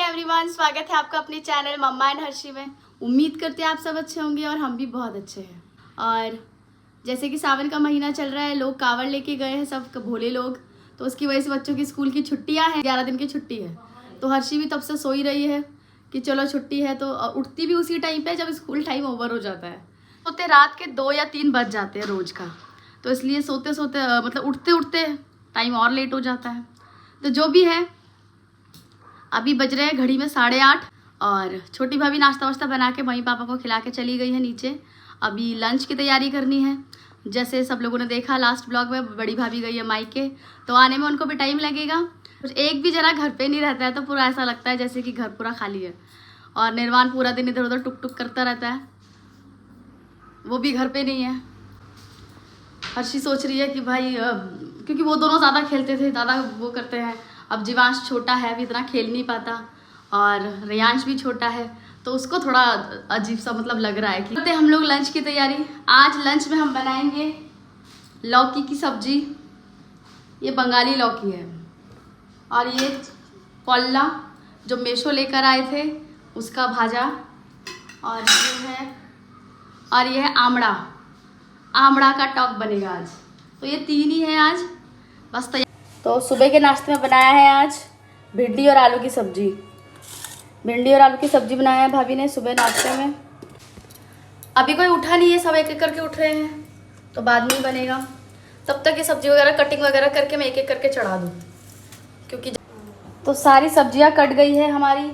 Everyone, स्वागत है आपका अपने चैनल मम्मा एंड हर्षी में। उम्मीद करते हैं आप सब अच्छे होंगे और हम भी बहुत अच्छे हैं। और जैसे कि सावन का महीना चल रहा है, लोग कांवड़ लेके गए हैं, सब भोले लोग, तो उसकी वजह से बच्चों की स्कूल की छुट्टियां हैं, 11 दिन की छुट्टी है। तो हर्षी भी तब से सोई रही है कि चलो छुट्टी है, तो उठती भी उसी टाइम पर जब स्कूल टाइम ओवर हो जाता है। सोते रात के 2 या 3 बज जाते हैं रोज़ का, तो इसलिए सोते सोते मतलब उठते उठते टाइम और लेट हो जाता है। तो जो भी है, अभी बज रहे हैं घड़ी में 8:30 और छोटी भाभी नाश्ता वाश्ता बना के मम्मी पापा को खिला के चली गई है नीचे। अभी लंच की तैयारी करनी है। जैसे सब लोगों ने देखा लास्ट ब्लॉग में, बड़ी भाभी गई है मायके, तो आने में उनको भी टाइम लगेगा। कुछ एक भी जना घर पे नहीं रहता है, तो पूरा ऐसा लगता है जैसे कि घर पूरा खाली है। और निर्वाण पूरा दिन इधर उधर टुक टुक करता रहता है, वो भी घर पे नहीं है। हर्षी सोच रही है कि भाई क्योंकि वो दोनों ज़्यादा खेलते थे, ज़्यादा वो करते हैं। अब जीवांश छोटा है, अभी इतना खेल नहीं पाता, और रियांश भी छोटा है, तो उसको थोड़ा अजीब सा मतलब लग रहा है कि करते हम लोग लंच की तैयारी। आज लंच में हम बनाएंगे लौकी की सब्जी। ये बंगाली लौकी है, और ये पल्ला जो मेशो लेकर आए थे उसका भाजा, और ये है आमड़ा का टॉक बनेगा आज। तो ये 3 ही है आज बस तैयार। तो सुबह के नाश्ते में बनाया है आज भिंडी और आलू की सब्जी। भिंडी और आलू की सब्जी बनाया है भाभी ने सुबह नाश्ते में। अभी कोई उठा नहीं है, सब एक एक करके उठ रहे हैं, तो बाद में ही बनेगा। तब तक ये सब्जी वगैरह कटिंग वगैरह करके मैं एक एक करके चढ़ा दूँ, क्योंकि तो सारी सब्जियां कट गई है हमारी।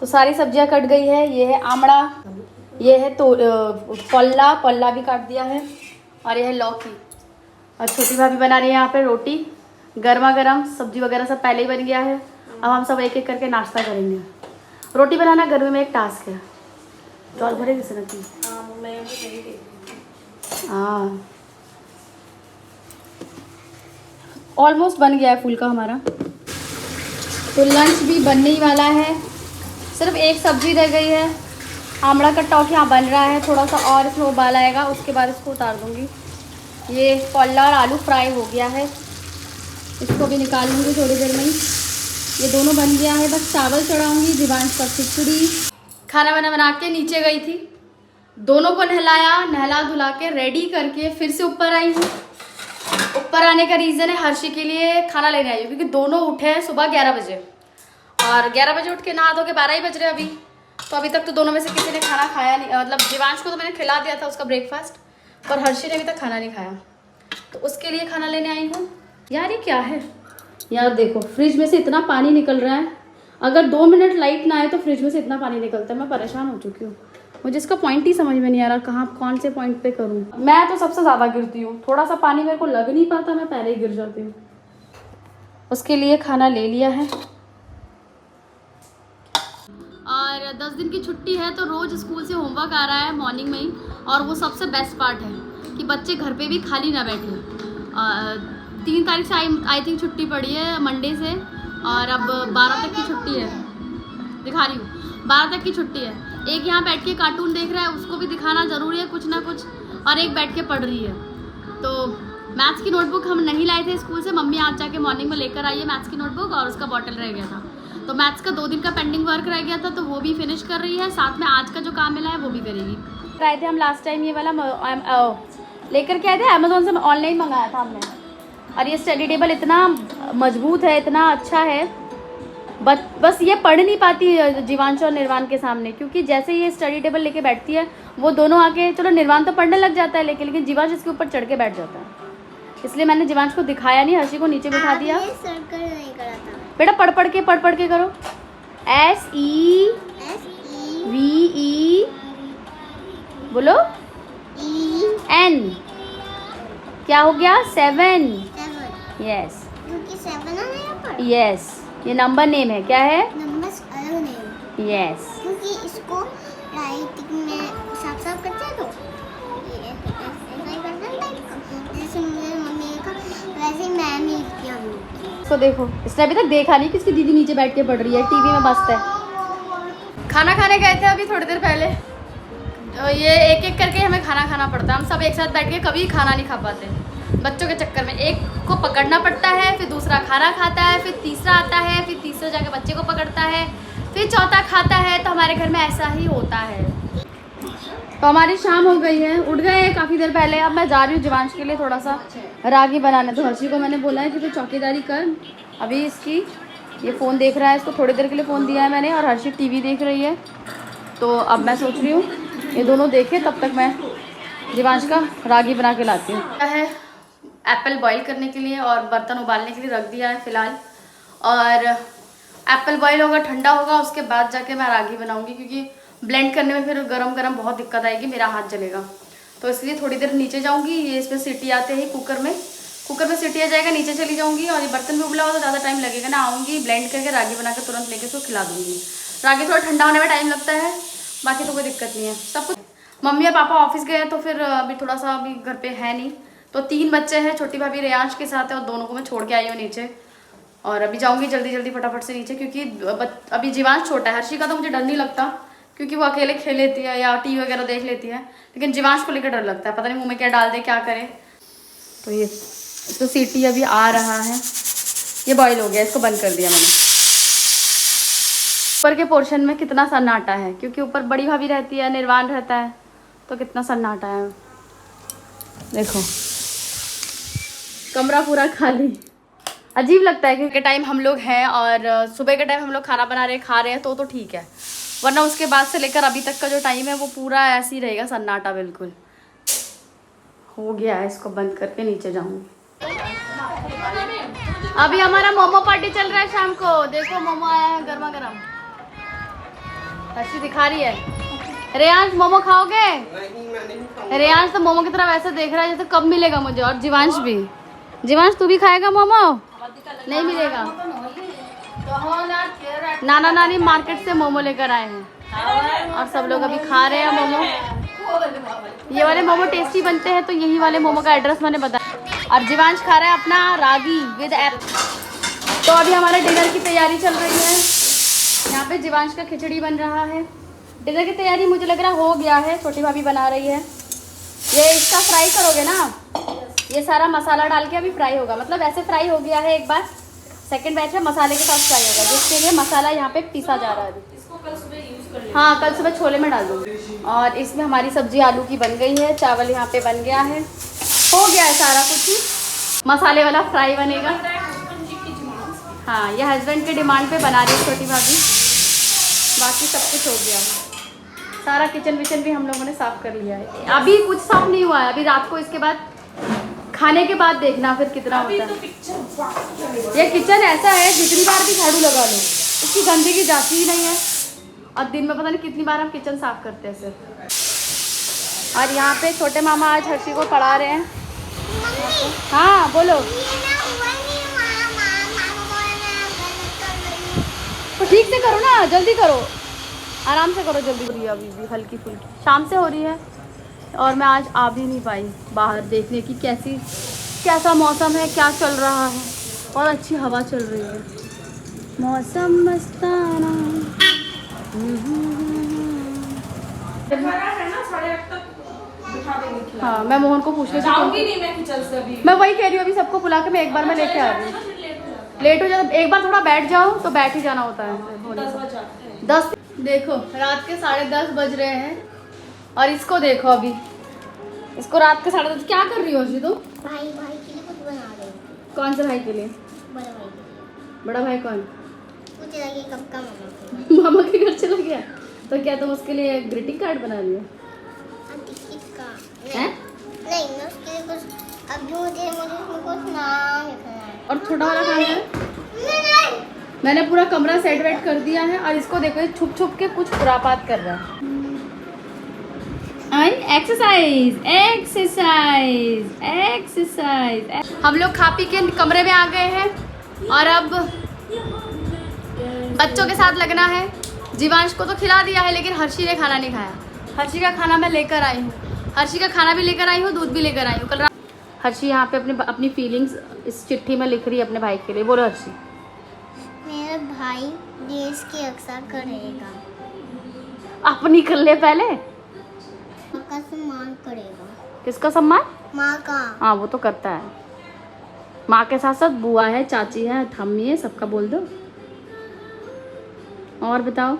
तो सारी सब्जियां कट गई है। ये है आमड़ा, ये है तो पल्ला भी काट दिया है, और ये है लौकी। और छोटी भाभी बना रही है यहाँ पे रोटी, गर्मा गर्म। सब्जी वगैरह सब पहले ही बन गया है। अब हम सब एक एक करके नाश्ता करेंगे। रोटी बनाना गर्मी में एक टास्क है। चौल भरे किसी ने की? हाँ, ऑलमोस्ट बन गया है फुल्का हमारा। तो लंच भी बनने ही वाला है, सिर्फ एक सब्जी रह गई है। आमड़ा का टॉक यहाँ बन रहा है, थोड़ा सा और इसमें उबाल आएगा, उसके बाद इसको उतार दूँगी। ये पल्ला और आलू फ्राई हो गया है, इसको भी निकाल लूँगी थोड़ी देर में ही। ये दोनों बन गया है, बस चावल चढ़ाऊँगी। जीवांश का खिचड़ी। खाना बना के नीचे गई थी, दोनों को नहला धुला के रेडी करके फिर से ऊपर आई हूँ। ऊपर आने का रीज़न है हर्षी के लिए खाना लेने आई हूँ, क्योंकि दोनों उठे हैं सुबह 11 बजे, और 11 बजे उठ के नहा धो के 12 ही बज रहे अभी। तो अभी तक तो दोनों में से किसी ने खाना खाया नहीं। मतलब जीवांश को तो मैंने खिला दिया था उसका ब्रेकफास्ट, पर हर्षी ने अभी तक खाना नहीं खाया, तो उसके लिए खाना लेने आई हूँ। यार ये क्या है यार, देखो फ्रिज में से इतना पानी निकल रहा है। अगर 2 मिनट लाइट ना आए तो फ्रिज में से इतना पानी निकलता है। मैं परेशान हो चुकी हूँ, मुझे इसका पॉइंट ही समझ में नहीं आ रहा, कहाँ कौन से पॉइंट पे करूँ। मैं तो सबसे ज़्यादा गिरती हूँ, थोड़ा सा पानी मेरे को लग नहीं पाता, मैं पहले ही गिर जाती हूँ। उसके लिए खाना ले लिया है। और 10 दिन की छुट्टी है, तो रोज़ स्कूल से होमवर्क आ रहा है मॉर्निंग में ही, और वो सबसे बेस्ट पार्ट है कि बच्चे घर पे भी खाली ना बैठे। 3 तारीख से आई थिंक छुट्टी पड़ी है, मंडे से, और अब 12 तक की छुट्टी है। दिखा रही हूँ, 12 तक की छुट्टी है। एक यहाँ बैठ के कार्टून देख रहा है, उसको भी दिखाना ज़रूरी है कुछ ना कुछ, और एक बैठ के पढ़ रही है। तो मैथ्स की नोटबुक हम नहीं लाए थे स्कूल से, मम्मी आज जाके मॉर्निंग में लेकर आई है मैथ्स की नोटबुक, और उसका बॉटल रह गया था। तो मैथ्स का 2 दिन का पेंडिंग वर्क रह गया था, तो वो भी फिनिश कर रही है, साथ में आज का जो काम मिला है वो भी करेगी। आए थे हम लास्ट टाइम, ये वाला लेकर के आए थे, अमेजोन से ऑनलाइन मंगाया था हमने। और ये स्टडी टेबल इतना मजबूत है, इतना अच्छा है, बस ये पढ़ नहीं पाती जीवांश और निर्वाण के सामने, क्योंकि जैसे ये स्टडी टेबल लेके बैठती है, वो दोनों आके, चलो निर्वाण तो पढ़ने लग जाता है, लेकिन जीवांश इसके ऊपर चढ़ के बैठ जाता है। इसलिए मैंने जीवांश को दिखाया नहीं, हर्षी को नीचे बिठा दिया। सर्कल नहीं करा था बेटा, पढ़ के करो। SEVE बोलो। N क्या हो गया? 7। यस, क्योंकि 7 है यहाँ पर। यस, ये नंबर नेम है। क्या है? नंबर्स अलग नेम। यस, क्योंकि इसको राइटिंग में साफ करते हैं, तो ऐसा ही करते हैं, जैसे मेरी मम्मी का वैसे मैं नहीं किया। तो देखो, इसने अभी तक देखा नहीं कि इसकी दीदी नीचे बैठ के पढ़ रही है, टीवी में मस्त है। खाना खाने गए थे अभी थोड़ी देर पहले, ये एक एक करके हमें खाना खाना पड़ता है। हम सब एक साथ बैठ के कभी खाना नहीं खा पाते बच्चों के चक्कर में। एक को पकड़ना पड़ता है, फिर दूसरा खाना खाता है, फिर तीसरा आता है, फिर तीसरा जाके बच्चे को पकड़ता है, फिर चौथा खाता है। तो हमारे घर में ऐसा ही होता है। तो हमारी शाम हो गई है, उठ गए हैं काफ़ी देर पहले। अब मैं जा रही हूँ जीवांश के लिए थोड़ा सा रागी बनाने। तो हर्षी को मैंने बोला है कि तू चौकीदारी कर। अभी इसकी ये फ़ोन देख रहा है, इसको थोड़ी देर के लिए फ़ोन दिया है मैंने, और हर्षी टीवी देख रही है। तो अब मैं सोच रही हूँ ये दोनों देखे, तब तक मैं जीवांश का रागी बना के लाती हूँ। क्या है, एप्पल बॉईल करने के लिए और बर्तन उबालने के लिए रख दिया है फ़िलहाल। और एप्पल बॉईल होगा, ठंडा होगा, उसके बाद जाके मैं रागी बनाऊँगी, क्योंकि ब्लेंड करने में फिर गरम गरम बहुत दिक्कत आएगी, मेरा हाथ जलेगा। तो इसलिए थोड़ी देर नीचे जाऊँगी। ये इसमें सीटी आते ही कुकर में सीटी आ जाएगा, नीचे चली जाऊँगी। और ये बर्तन भी उबला हुआ तो ज़्यादा टाइम लगेगा ना, आऊँगी ब्लेंड करके रागी बना के तुरंत लेके उसको खिला दूँगी। रागी थोड़ा ठंडा होने में टाइम लगता है, बाकी तो कोई दिक्कत नहीं है। सब कुछ मम्मी और पापा ऑफिस गए हैं, तो फिर अभी थोड़ा सा अभी घर पे है नहीं। तो 3 बच्चे हैं, छोटी भाभी रेयांश के साथ है, और दोनों को मैं छोड़ के आई हूँ नीचे। और अभी जाऊँगी जल्दी जल्दी फटाफट से नीचे, क्योंकि अभी जीवांश छोटा है। हर्षी का तो मुझे डर नहीं लगता, क्योंकि वो अकेले खेल लेती है या टीवी वगैरह देख लेती है, लेकिन जीवांश को लेकर डर लगता है, पता नहीं मुंह में क्या डाल दे, क्या करे। तो ये तो सीटी अभी आ रहा है, ये बॉईल हो गया, इसको बंद कर दिया मैंने। ऊपर के पोर्शन में कितना सन्नाटा है, क्योंकि ऊपर बड़ी भाभी रहती है, निर्वाण रहता है, तो कितना सन्नाटा है। देखो कमरा पूरा खाली, अजीब लगता है। क्योंकि टाइम हम लोग हैं और सुबह के टाइम हम लोग खाना बना रहे खा रहे हैं, तो ठीक है, वरना उसके बाद से लेकर अभी तक का जो टाइम है वो पूरा ऐसे ही रहेगा, सन्नाटा बिल्कुल। हो गया है, इसको बंद करके नीचे जाऊंगी। अभी हमारा मोमो पार्टी चल रहा है शाम को। देखो मोमो आया है गर्मा गर्म, हर्षी दिखा रही है। रेयांश मोमो खाओगे? रेयांश तो मोमो की तरफ ऐसे देख रहा है जैसे कब मिलेगा मुझे। और जीवांश भी, जीवांश तू भी खाएगा मोमो? नहीं मिलेगा। नाना नानी मार्केट से मोमो लेकर आए हैं और सब लोग अभी खा रहे हैं मोमो। ये वाले मोमो टेस्टी बनते हैं, तो यही वाले मोमो का एड्रेस मैंने बताया। और जीवांश खा रहा है अपना रागी विद एप्पल। तो अभी हमारे डिनर की तैयारी चल रही है। यहाँ पे जीवांश का खिचड़ी बन रहा है। डिनर की तैयारी मुझे लग रहा हो गया है, छोटी भाभी बना रही है। ये इसका फ्राई करोगे ना, ये सारा मसाला डाल के अभी फ्राई होगा, मतलब ऐसे फ्राई हो गया है एक बार, सेकंड बैच में मसाले के साथ फ्राई होगा, जिसके लिए मसाला यहाँ पे पीसा जा रहा है अभी। इसको कल सुबह यूज़ कर लेंगे। हाँ, कल सुबह छोले में डाल दूँगी। और इसमें हमारी सब्जी आलू की बन गई है, चावल यहाँ पे बन गया है, हो गया है सारा कुछ। मसाले वाला फ्राई बनेगा। हाँ, ये हस्बैंड के डिमांड पे बना रही है छोटी भाभी। बाकी सब कुछ हो गया है, सारा किचन विचन भी हम लोगों ने साफ़ कर लिया है। अभी कुछ साफ नहीं हुआ है, अभी रात को इसके बाद खाने के बाद देखना फिर कितना होता है। ये किचन ऐसा है जितनी बार भी झाड़ू लगा लो इसकी गंदगी जाती ही नहीं है, और दिन में पता नहीं कितनी बार हम किचन साफ करते हैं सिर्फ। और यहाँ पे छोटे मामा आज हर्षी को पढ़ा रहे हैं। हाँ बोलो। तो ठीक से करो ना, जल्दी करो, आराम से करो, जल्दी हो रही है अभी भी हल्की फुल्की, शाम से हो रही है। और मैं आज आ भी नहीं पाई बाहर देखने की कैसा मौसम है, क्या चल रहा है, और अच्छी हवा चल रही है, मौसम मस्ताना। हाँ, मैं मोहन को पूछ रही थी, मैं वही कह रही हूँ, अभी सबको बुला के मैं एक बार में लेके आ रही हूँ। लेट हो जाता, एक बार थोड़ा बैठ जाओ तो बैठ ही जाना होता है। 10 देखो रात के 10:30 बज रहे हैं, और इसको देखो अभी, इसको रात के 10:30। क्या कर रही हो जी तुम? भाई के लिए कुछ बना रही हूँ। कौन से भाई के लिए? बड़ा भाई के लिए। बड़ा भाई कौन? वो चला गया कब का मामा मामा के घर चला गया, तो क्या तुम उसके लिए ग्रीटिंग कार्ड बना रही हो? नहीं ना, उसके लिए कुछ अभी मुझे उसमें कुछ नाम लिखना है। और छोटा वाला कहाँ है? नहीं। मैंने पूरा कमरा सेट वेट कर दिया है, और इसको देखो छुप छुप के कुछ खुरापात कर रहा है। Exercise exercise exercise. हम लोग खा पी के कमरे में आ गए हैं, और अब बच्चों के साथ लगना है। जीवांश को तो खिला दिया है, लेकिन हर्षी ने खाना नहीं खाया। हर्षी का खाना मैं लेकर आई हूँ, हर्षी का खाना भी लेकर आई हूँ, दूध भी लेकर आई हूँ। कल हर्षी यहाँ पे अपनी फीलिंग्स इस चिट्ठी में लिख रही है अपने भाई के लिए। बोलो हर्षी। मेरा भाई देश की रक्षा करेगा, अपनी कर ले पहले। माँ का सम्मान करेगा। किसका सम्मान? माँ का। हाँ, वो तो करता है। माँ के साथ साथ बुआ है, चाची है, थम्मी है, सबका बोल दो। और बताओ।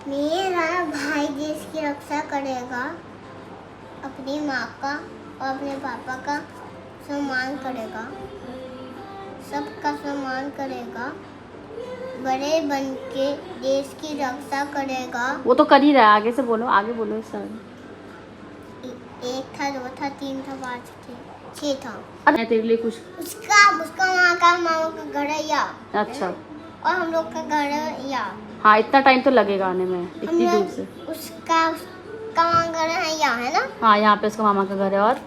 मेरा भाई देश की रक्षा करेगा, अपनी माँ का और अपने पापा का सम्मान करेगा, सबका सम्मान करेगा, बड़े बन के देश की रक्षा करेगा। वो तो कर ही रहा है, आगे से बोलो, आगे बोलो इस साल। 1 था, 2 था, 3 था, 5 थे, 6 था। अरे तेरे लिए कुछ। उसका वहाँ का मामा का घर है या, अच्छा। और हम लोग का घर है या। हाँ, इतना टाइम तो लगेगा आने में, इतनी दूर से। उसका वहाँ घर है या, है ना। हाँ, यहाँ पे उसका मामा का घर है और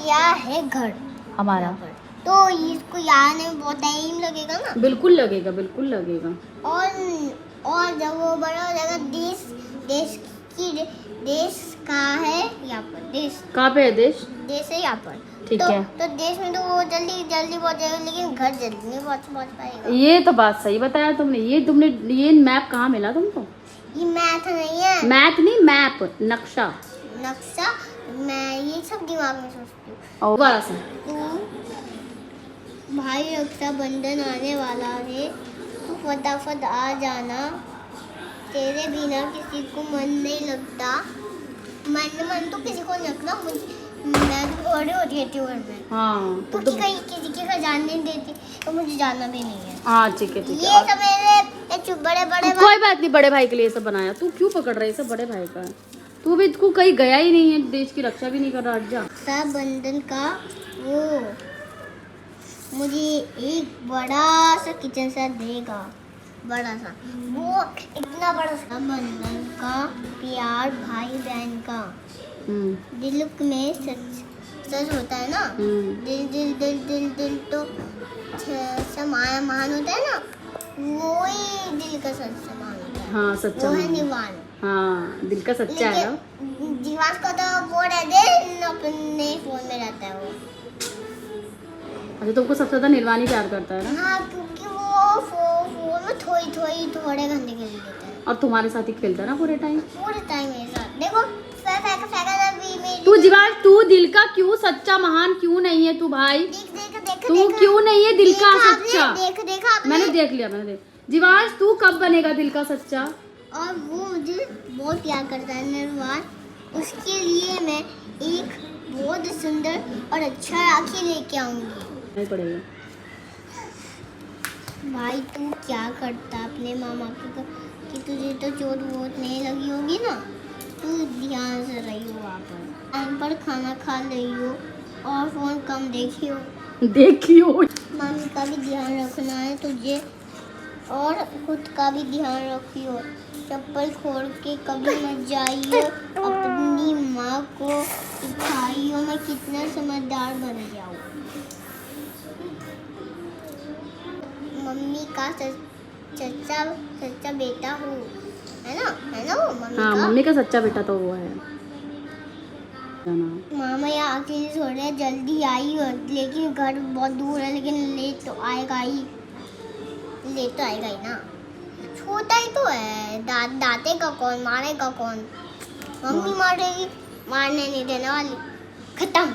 या है घर हमारा। तो इसको यहाँ आने में बहुत टाइम लगेगा ना। बिल्कुल लगेगा, बिल्कुल लगेगा। और जब वो बड़ा हो जाएगा, देश कहाँ है, यहाँ पर देश। कहाँ पे है देश? देश है यहाँ पर। ठीक है। तो देश में तो वो जल्दी पहुंच जाएगा, लेकिन घर जल्दी नहीं पहुंच पाएगा। ये तो बात सही बताया तुमने। ये मैप कहाँ मिला तुमको? ये मैथ नहीं है। मैथ नहीं, मैप, नक्शा। नक्शा, मैं ये सब दिमाग में सोचती हूँ। और दोबारा से। तू भाई रक्षाबंधन आने वाला है, तू फटाफट आ जाना। तेरे बिना किसी को मन नहीं लगता। मन तो किसी को नहीं लगता। मैं तो बड़ी होती है घर में। हाँ तो कहीं किसी के घर जाने नहीं देती, तो मुझे जाना भी नहीं है। हाँ ठीक है, ठीक है। ये सब मेरे बड़े कोई बात नहीं, बड़े भाई के लिए सब बनाया। तू क्यों पकड़ रहा है? सब बड़े भाई का है। तू भी तू कहीं गया ही नहीं है, देश की रक्षा भी नहीं कर रहा। हट जा। रक्षाबंधन का वो मुझे एक बड़ा सा किचन सेट देगा, बड़ा सा, वो इतना बड़ा सा। बंधन का प्यार भाई बहन का दिल में सच होता है ना। दिल तो महान होता है ना, वो ही दिल का सच समान होता है। हाँ, सच्चा वो है निवान। हाँ, दिल का सच्चा है ना। जीवास का तो वो रहते अपने फोन में रहता है वो। अच्छा, तुमको सबसे ज्यादा निर्वाण ही प्यार करता है ना? हाँ, क्योंकि वो फोन में थोड़े घंटे के लिए देता है। और तुम्हारे साथ ही खेलता है ना पूरे टाइम मेरे साथ। देखो तू जीवान, तू दिल का क्यों सच्चा महान क्यों नहीं है तू भाई? तू क्यों नहीं है दिल का सच्चा? मैंने देख लिया, जीवान, तू कब बनेगा दिल का सच्चा? और वो मुझे बहुत प्यार करता है निर्वाण। उसके लिए मैं एक बहुत सुंदर और अच्छा राखी लेके आऊंगी। नहीं पड़ेगा। भाई तू क्या करता अपने मामा के कि तुझे तो चोट वोट नहीं लगी होगी ना। तू ध्यान से रही हो, वहाँ पर टाइम पर खाना खा रही हो और फोन कम देखियो। मम्मी का भी ध्यान रखना है तुझे, और खुद का भी ध्यान रखियो। चप्पल खोल के कभी मत जाइयो। अपनी माँ को सिखाइयो मैं कितना समझदार बन जाऊँ। मम्मी का सच्चा बेटा हूँ, है ना वो मम्मी हाँ, का। मम्मी का सच्चा बेटा तो वो है। मामा यहाँ अकेले थोड़े जल्दी आई हो, लेकिन घर बहुत दूर है, लेकिन लेट तो आएगा ही ना। छोटा ही तो है, डांटेगा कौन, मारेगा कौन? मम्मी मारेगी, मारने नहीं देने वाली। खत्म।